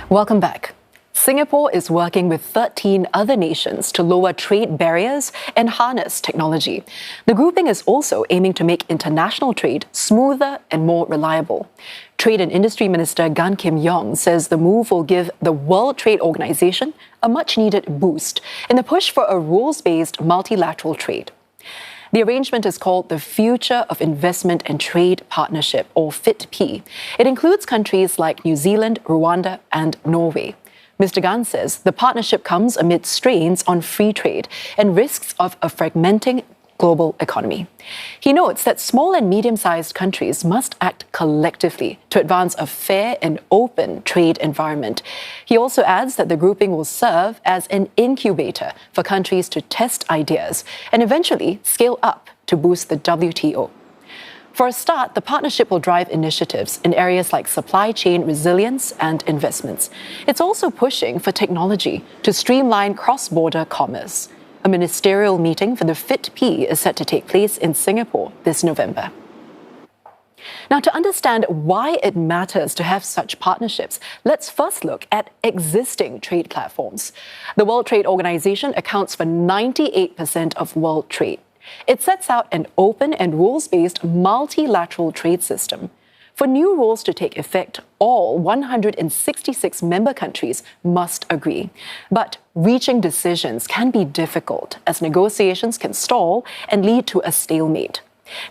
Welcome back. Singapore is working with 13 other nations to lower trade barriers and harness technology. The grouping is also aiming to make international trade smoother and more reliable. Trade and Industry Minister Gan Kim Yong says the move will give the World Trade Organization a much-needed boost in the push for a rules-based multilateral trade. The arrangement is called the Future of Investment and Trade Partnership, or FITP. It includes countries like New Zealand, Rwanda, and Norway. Mr. Gan says the partnership comes amid strains on free trade and risks of a fragmenting global economy. He notes that small and medium-sized countries must act collectively to advance a fair and open trade environment. He also adds that the grouping will serve as an incubator for countries to test ideas and eventually scale up to boost the WTO. For a start, the partnership will drive initiatives in areas like supply chain resilience and investments. It's also pushing for technology to streamline cross-border commerce. A ministerial meeting for the FITP is set to take place in Singapore this November. Now, to understand why it matters to have such partnerships, let's first look at existing trade platforms. The World Trade Organization accounts for 98% of world trade. It sets out an open and rules-based multilateral trade system. For new rules to take effect, all 166 member countries must agree. But reaching decisions can be difficult, as negotiations can stall and lead to a stalemate.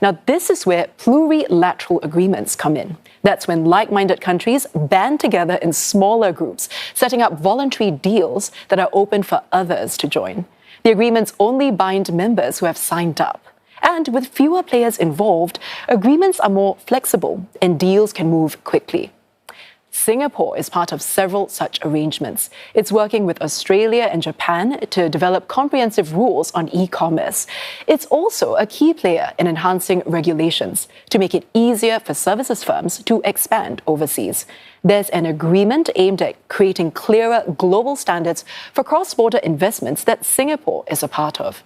Now, this is where plurilateral agreements come in. That's when like-minded countries band together in smaller groups, setting up voluntary deals that are open for others to join. The agreements only bind members who have signed up. And with fewer players involved, agreements are more flexible and deals can move quickly. Singapore is part of several such arrangements. It's working with Australia and Japan to develop comprehensive rules on e-commerce. It's also a key player in enhancing regulations to make it easier for services firms to expand overseas. There's an agreement aimed at creating clearer global standards for cross-border investments that Singapore is a part of.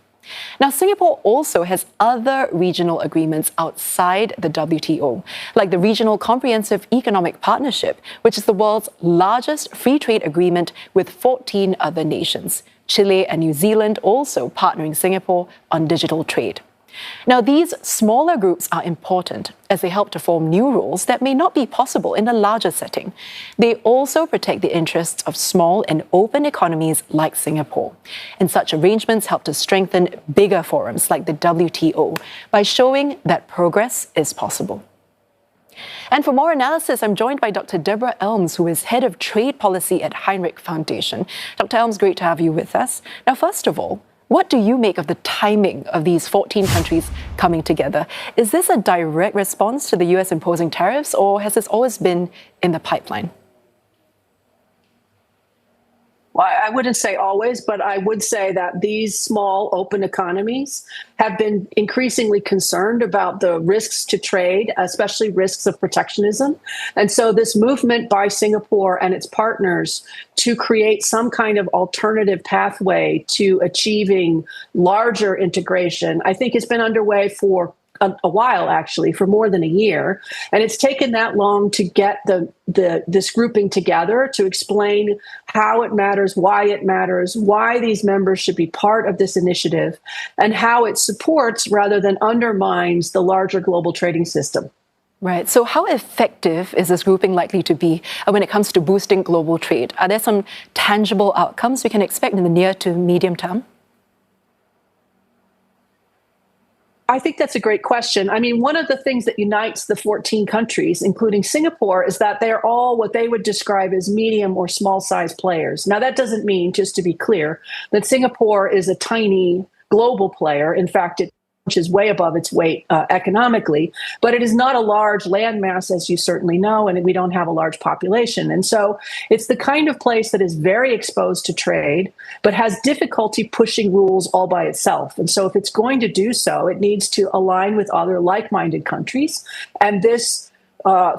Now, Singapore also has other regional agreements outside the WTO, like the Regional Comprehensive Economic Partnership, which is the world's largest free trade agreement with 14 other nations. Chile and New Zealand also partnering Singapore on digital trade. Now, these smaller groups are important as they help to form new rules that may not be possible in a larger setting. They also protect the interests of small and open economies like Singapore. And such arrangements help to strengthen bigger forums like the WTO by showing that progress is possible. And for more analysis, I'm joined by Dr. Deborah Elms, who is Head of Trade Policy at Hinrich Foundation. Dr. Elms, great to have you with us. Now, first of all, what do you make of the timing of these 14 countries coming together? Is this a direct response to the US imposing tariffs, or has this always been in the pipeline? Well, I wouldn't say always, but I would say that these small open economies have been increasingly concerned about the risks to trade, especially risks of protectionism. And so this movement by Singapore and its partners to create some kind of alternative pathway to achieving larger integration, I think has been underway for a while, actually, for more than a year. And it's taken that long to get this grouping together to explain how it matters, why these members should be part of this initiative, and how it supports rather than undermines the larger global trading system. Right. So how effective is this grouping likely to be when it comes to boosting global trade? Are there some tangible outcomes we can expect in the near to medium term? I think that's a great question. I mean, one of the things that unites the 14 countries, including Singapore, is that they're all what they would describe as medium or small size players. Now, that doesn't mean, just to be clear, that Singapore is a tiny global player. In fact, it is way above its weight economically, but it is not a large landmass, as you certainly know, and we don't have a large population. And so it's the kind of place that is very exposed to trade, but has difficulty pushing rules all by itself. And so if it's going to do so, it needs to align with other like-minded countries. And this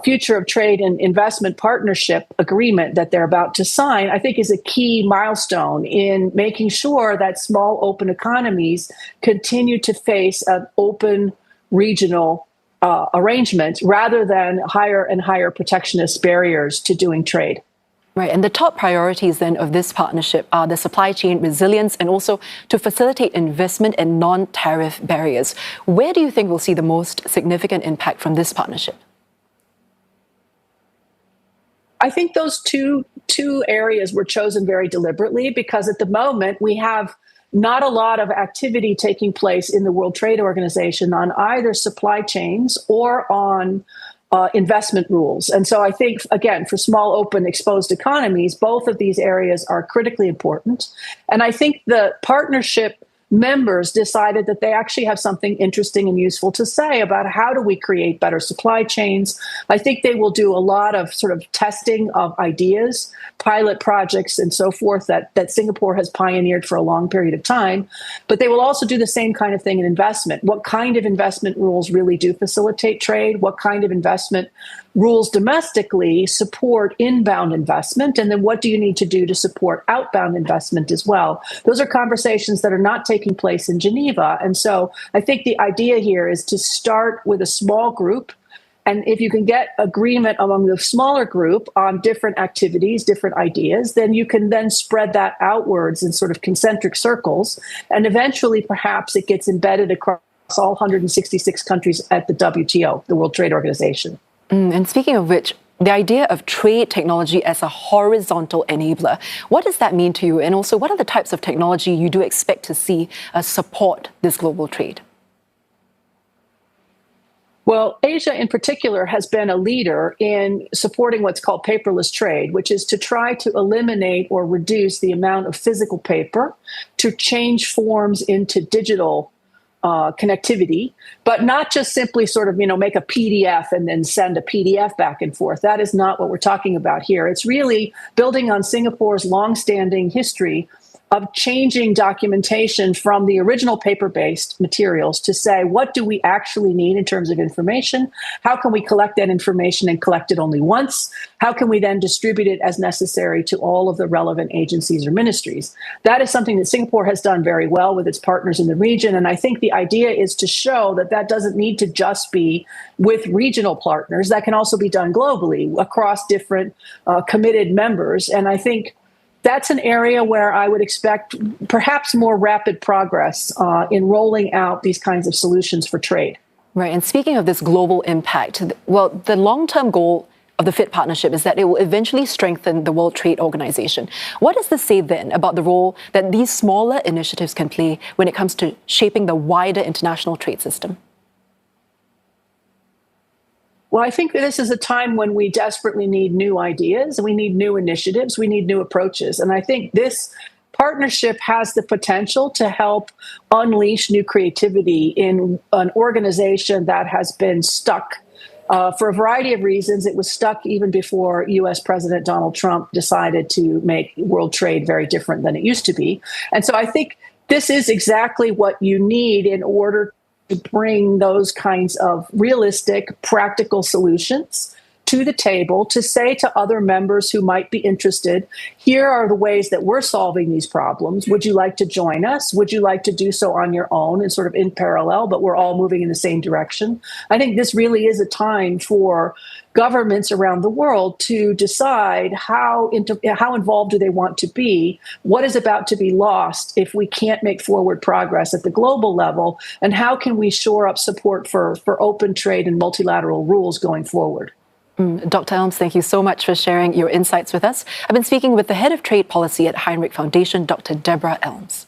Future of Trade and Investment Partnership agreement that they're about to sign, I think, is a key milestone in making sure that small open economies continue to face an open regional arrangement rather than higher and higher protectionist barriers to doing trade. Right, and the top priorities then of this partnership are the supply chain resilience and also to facilitate investment and non-tariff barriers. Where do you think we'll see the most significant impact from this partnership? I think those two areas were chosen very deliberately because at the moment we have not a lot of activity taking place in the World Trade Organization on either supply chains or on investment rules. And so I think, again, for small, open, exposed economies, both of these areas are critically important. And I think the partnership members decided that they actually have something interesting and useful to say about how do we create better supply chains. I think they will do a lot of sort of testing of ideas, pilot projects, and so forth that Singapore has pioneered for a long period of time. But they will also do the same kind of thing in investment. What kind of investment rules really do facilitate trade? What kind of investment rules domestically support inbound investment? And then what do you need to do to support outbound investment as well? Those are conversations that are not taking place in Geneva. And so I think the idea here is to start with a small group. And if you can get agreement among the smaller group on different activities, different ideas, then you can then spread that outwards in sort of concentric circles. And eventually, perhaps it gets embedded across all 166 countries at the WTO, the World Trade Organization. And speaking of which, the idea of trade technology as a horizontal enabler, what does that mean to you? And also, what are the types of technology you do expect to see support this global trade? Well, Asia in particular has been a leader in supporting what's called paperless trade, which is to try to eliminate or reduce the amount of physical paper, to change forms into digital connectivity, but not just simply sort of, make a PDF and then send a PDF back and forth. That is not what we're talking about here. It's really building on Singapore's longstanding history of changing documentation from the original paper-based materials to say, what do we actually need in terms of information? How can we collect that information and collect it only once? How can we then distribute it as necessary to all of the relevant agencies or ministries? That is something that Singapore has done very well with its partners in the region. And I think the idea is to show that that doesn't need to just be with regional partners. That can also be done globally across different committed members. And I think that's an area where I would expect perhaps more rapid progress in rolling out these kinds of solutions for trade. Right. And speaking of this global impact, well, the long-term goal of the FIT partnership is that it will eventually strengthen the World Trade Organization. What does this say then about the role that these smaller initiatives can play when it comes to shaping the wider international trade system? Well, I think that this is a time when we desperately need new ideas, we need new initiatives, we need new approaches. And I think this partnership has the potential to help unleash new creativity in an organization that has been stuck for a variety of reasons. It was stuck even before U.S. President Donald Trump decided to make world trade very different than it used to be. And so I think this is exactly what you need in order to bring those kinds of realistic, practical solutions to the table to say to other members who might be interested, here are the ways that we're solving these problems. Would you like to join us? Would you like to do so on your own and sort of in parallel, but we're all moving in the same direction? I think this really is a time for governments around the world to decide how involved do they want to be, what is about to be lost if we can't make forward progress at the global level, and how can we shore up support for open trade and multilateral rules going forward. Dr. Elms, thank you so much for sharing your insights with us. I've been speaking with the head of trade policy at Hinrich Foundation, Dr. Deborah Elms.